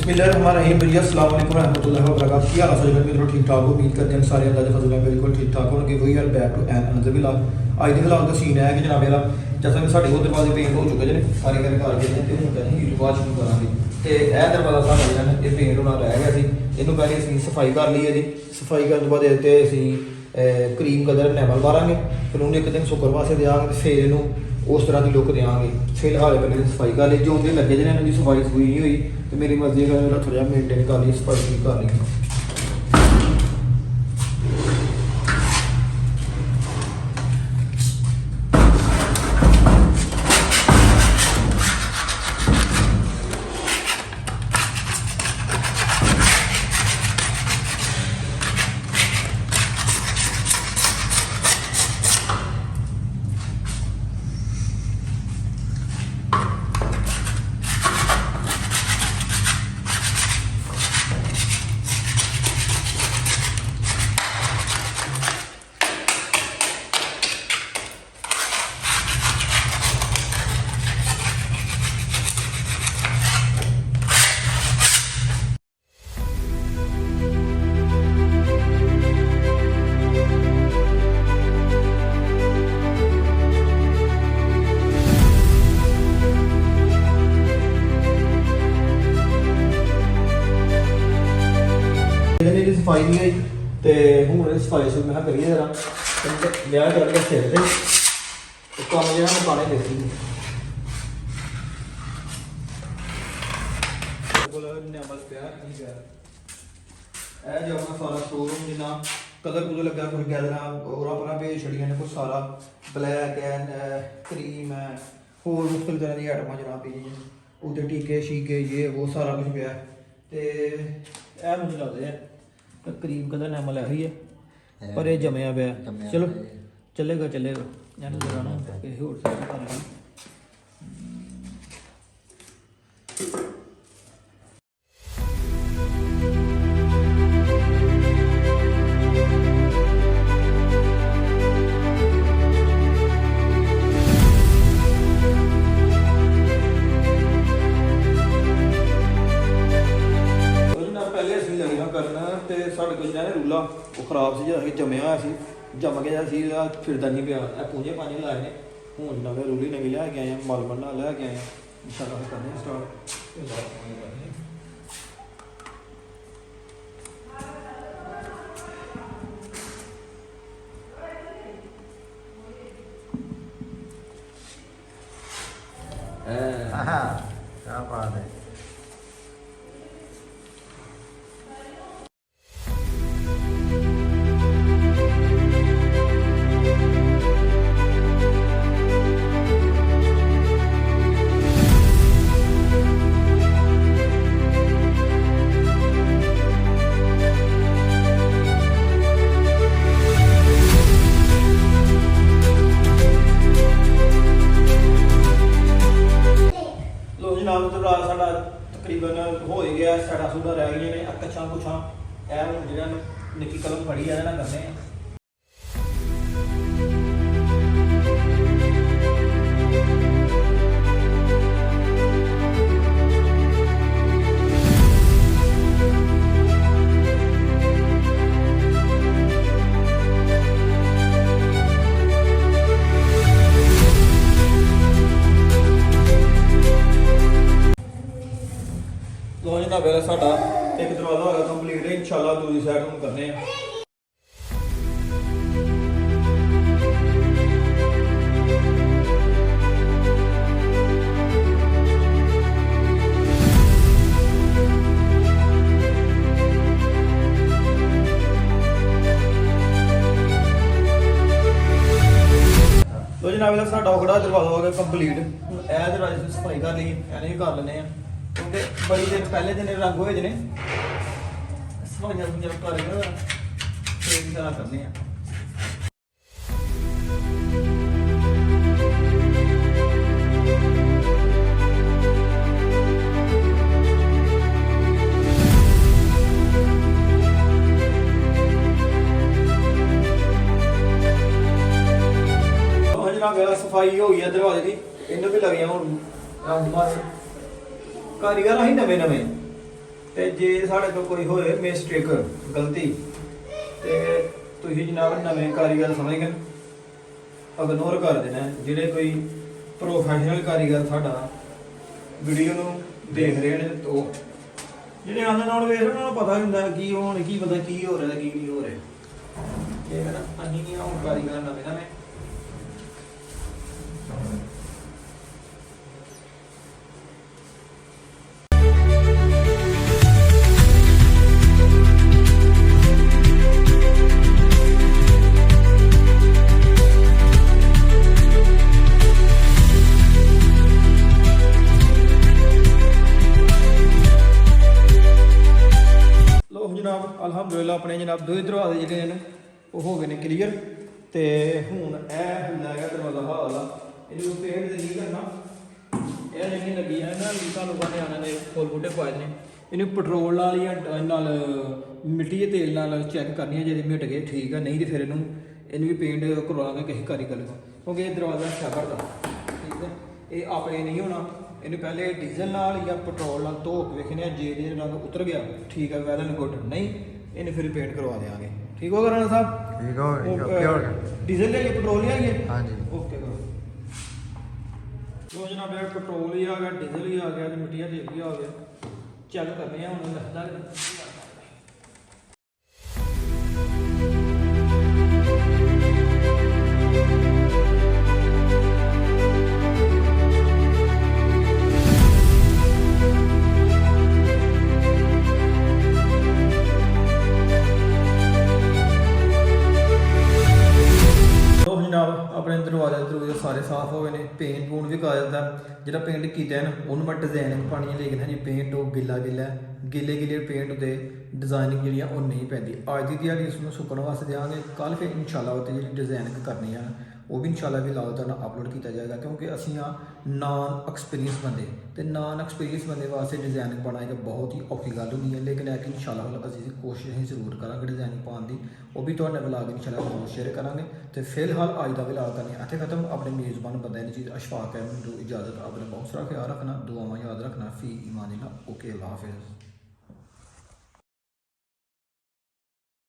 बिस्मिल्लाहिर्रहमानिर्रहीम भैया अस्सलाम वालेकुम रहमतुल्लाहि व बरकातहू। क्या हाल है मेरे ठीक ठाक हो, उम्मीद करते हैं सारे अल्लाह के फजल में बिल्कुल ठीक ठाक होंगे। वही यार back to an another vlog. अज के व्लॉग का सीन है कि जनाब मेरा जैसा कि साढ़े वो दरवाजे पेंट हो चुके हैं सारे घर कर गए हैं, तो कहते हैं हीट वाश शुरू करांगे। तो यह दरवाजा साढ़ा जो है ये पेंट होना रह गया सी, इनू पहले असीं सफाई कर ली है जी। सफाई करने बाद ये असीं क्रीम कलर नैमल मारांगे, फिर उन्हें एक दिन सुकर वास्ते देंगे, फिर इनू उस तरह की लुक देंगे। फिलहाल पहले सफाई कर ली, जो भी लगे जिन्हें इन्होंने सफाई सफुई नहीं हुई तो मेरी मर्जी है मेरा थोड़ा मेनटेन कर ली, सफाई कर ली। सफाई नहीं हुई तो हूँ सफाई शुरू मैं करिए जरा ब्याह करके सिर से कम जो मैं पाने दे जो अपना सारा शोरूम जिन्ना कलर कुलर लगा कुछ गैदर और अपना भेज छड़ियां ने कुछ सारा ब्लैक एंड क्रीम है होर मुख्तलिफ तरह की आइटम जनाब पे उधर टीके शीके ये वो सारा कुछ पिया तो मुझे लगता है क्रीम कलर नैमल है ही है पर यह जमया पाया। चलो चलेगा चलेगा जाने जरा ना किसी होर से कर लें। रूला वो खराब से जमया जम गया फिरता नहीं पाया पूंजे पानी लाए ने हूँ नवे रूली नवी लैके आए मल बनना लैके आए इंशाल्लाह करने स्टार्ट। क्या बात है। तकरीबन हो ही गया साढ़ा सूढ़ा रह गई ने कच्छा कुछा जो निक्की कलम फड़ी है करने पहले साडा एक दरवाजा होगा कंप्लीट है इंशाल्लाह दूसरी साइड हम करने हैं। तो जनाब साडा ओकड़ा दरवाजा हो गया कंप्लीट। ए दरवाजे से सफाई कर ली एने भी कर लेने क्योंकि बड़ी देर पहले दिन रंग होए जने सफाइयां कर करने हैं। सफाई हो गई है दरवाजे की, इन्हें भी लगे हूँ रंग बस कारीगर अं नवे नवे ਤੇ ਜੇ ਸਾਡੇ ਕੋਲ ਕੋਈ ਹੋਏ ਮਿਸਟੇਕ ਗਲਤੀ ਤੇ ਤੁਸੀਂ ਜਨਾਬ ਨਵੇਂ ਕਾਰੀਗਰ ਸਮਝ ਕੇ ਇਗਨੋਰ ਕਰ ਦੇਣਾ ਹੈ। ਜਿਹੜੇ ਕੋਈ ਪ੍ਰੋਫੈਸ਼ਨਲ ਕਾਰੀਗਰ ਸਾਡਾ ਵੀਡੀਓ ਨੂੰ ਦੇਖ ਰਹੇ ਨੇ ਤੇ ਉਹ ਜਿਹੜੇ ਆਂਦੇ ਨਾਲ ਵੇਖ ਰਹੇ ਉਹਨਾਂ ਨੂੰ ਪਤਾ ਹੁੰਦਾ ਕੀ ਹੋਣ ਕੀ ਪਤਾ ਕੀ ਹੋ ਰਿਹਾ ਕੀ ਨਹੀਂ ਹੋ ਰਿਹਾ। ਇਹ ਨਾ ਅਸੀਂ ਨਹੀਂ ਹੁਣ ਕਾਰੀਗਰ ਨਵੇਂ ਨਵੇਂ जनाब अलहमदुलिल्लाह अपने जनाब दो दरवाजे ਜਿਹੜੇ ਨੇ ਉਹ ਹੋ ਗਏ ਨੇ ਕਲੀਅਰ ਤੇ ਹੁਣ ਇਹ ਹੁੰਦਾ ਹੈਗਾ ਦਰਵਾਜ਼ਾ ਹਾਲ ਆ ਇਹਨੂੰ ਪੇਂਟ ਦੇ ਨਹੀਂ ਕਰਨਾ ਇਹ ਜਿਹੜੀ ਲੱਗੀ ਹੈ ਨਾ ਤੁਹਾਨੂੰ ਕਹਿੰਦੇ ਆਣਾ ਨੇ ਫੁੱਲ ਬੂਟੇ ਪਾਏ ਨੇ ਇਹਨੂੰ ਪੈਟਰੋਲ ਨਾਲ ਜਾਂ ਨਾਲ ਮਿੱਟੀ ਦੇ ਤੇਲ ਨਾਲ ਚੈੱਕ ਕਰਨੀ ਹੈ ਜੇ ਮਿਟ ਗਏ ਠੀਕ ਆ ਨਹੀਂ ਤੇ ਫਿਰ ਇਹਨੂੰ ਵੀ ਪੇਂਟ ਕਰਵਾਵਾਂਗੇ ਕਿਸੇ ਕਾਰੀਗਰ ਕੋਲ ਕਿਉਂਕਿ ਇਹ ਦਰਵਾਜ਼ਾ ਸ਼ਬਰ ਦਾ ਠੀਕ ਹੈ ਇਹ ਆਪਣੇ ਨਹੀਂ ਹੋਣਾ ਇਹਨੂੰ ਪਹਿਲੇ ਡੀਜ਼ਲ ਨਾਲ ਜਾਂ ਪੈਟਰੋਲ ਨਾਲ ਧੋ ਕੇ ਵੇਖਣੇ ਆ ਜੇ ਇਹਦੇ ਰੰਗ ਉਤਰ ਗਿਆ ਠੀਕ ਹੈ ਵੈਲ ਐਂਡ ਗੁੱਡ ਨਹੀਂ ਇਹਨੂੰ ਫਿਰ ਪੇਂਟ ਕਰਵਾ ਦੇਵਾਂਗੇ ਠੀਕ ਹੋ ਗਿਆ ਰਾਣਾ ਸਾਹਿਬ ਠੀਕ ਹੋ ਗਿਆ ਓਕੇ ਹੋ ਗਿਆ ਡੀਜ਼ਲ ਲਿਆਈਏ ਪੈਟਰੋਲ ਲਿਆਈਏ ਹਾਂਜੀ ਓਕੇ ਕਰੋ ਲੋ ਜਨਾਬ ਇਹ ਪੈਟਰੋਲ ਹੀ ਆ ਗਿਆ ਡੀਜ਼ਲ ਹੀ ਆ ਗਿਆ ਤੇ ਮਿੱਟੀ ਦਾ ਤੇਲ ਵੀ ਆ ਗਿਆ ਚੈੱਕ ਕਰਨੇ ਆ ਹੁਣ ਦੱਸਦਾ ਆਪਣੇ ਦਰਵਾਜ਼ੇ ਸਾਰੇ ਸਾਫ਼ ਹੋ ਗਏ ਨੇ ਪੇਂਟ ਪੂੰਟ ਵੀ ਕਰ ਜਾਂਦਾ ਜਿਹੜਾ ਪੇਂਟ ਕੀਤਾ ਹੈ ਉਹਨੂੰ ਮੈਂ ਡਿਜ਼ਾਈਨਿੰਗ ਪਾਣੀ ਹੈ ਲੇਕਿਨ ਹਾਂਜੀ ਪੇਂਟ ਉਹ ਗਿੱਲਾ ਗਿੱਲੇ ਪੇਂਟ ਦੇ ਡਿਜ਼ਾਈਨਿੰਗ ਜਿਹੜੀ ਆ ਉਹ ਨਹੀਂ ਪੈਂਦੀ ਅੱਜ ਦੀ ਦਿਹਾੜੀ ਇਸ ਨੂੰ ਸੁੱਕਣ ਵਾਸਤੇ ਦਿਆਂਗੇ ਕੱਲ ਫਿਰ ਇਨਸ਼ਾਅੱਲਾ ਉਹ 'ਤੇ ਜਿਹੜੀ ਡਿਜ਼ਾਈਨਿੰਗ ਕਰਨੀ ਆ ਉਹ ਵੀ ਇਨਸ਼ਾਅੱਲਾ ਵੀ ਲਾਓ ਤੁਹਾਨੂੰ ਅਪਲੋਡ ਕੀਤਾ ਜਾਏਗਾ ਕਿਉਂਕਿ ਅਸੀਂ ਆ ਨਾਨ ਐਕਸਪੀਰੀਅੰਸ ਬੰਦੇ ਤੇ ਨਾਨ ਐਕਸਪੀਰੀਅੰਸ ਬੰਦੇ ਵਾਸਤੇ ਡਿਜ਼ਾਈਨਿੰਗ ਪਾਉਣਾ ਇੱਕ ਬਹੁਤ ਹੀ ਔਖੀ ਗੱਲ ਹੁੰਦੀ ਹੈ ਲੇਕਿਨ ਇਹ ਕਿ ਇਨਸ਼ਾਅੱਲਾ ਅਸੀਂ ਕੋਸ਼ਿਸ਼ ਹੀ ਜ਼ਰੂਰ ਕਰਾਂਗੇ ਡਿਜ਼ਾਈਨਿੰਗ ਪਾਉਣ ਦੀ ਉਹ ਵੀ ਤੁਹਾਡੇ ਵਲੌਗ ਇਨਸ਼ਾਅੱਲਾ ਜ਼ਰੂਰ ਸ਼ੇਅਰ ਕਰਾਂਗੇ ਤੇ ਫਿਲਹਾਲ ਅੱਜ ਦਾ ਵਲੌਗ ਕਰਨੀ ਇੱਥੇ ਖਤਮ ਆਪਣੇ ਮੇਜ਼ਬਾਨ ਬੰਦੇ ਨੇ ਚੀਜ਼ ਅਸ਼ਫਾਕ ਹੈ ਮੈਨੂੰ ਇਜਾਜ਼ਤ ਆਪਣੇ ਬਹੁਤ ਸਾਰਾ ਖਿਆਲ ਰੱਖਣਾ ਦੁਆਵਾਂ ਯਾਦ ਰੱਖਣਾ ਫੀ ਇਮਾਨ ਅੱਲਾਹ ਓਕੇ ਅੱਲਾਹ ਹਾਫਿਜ਼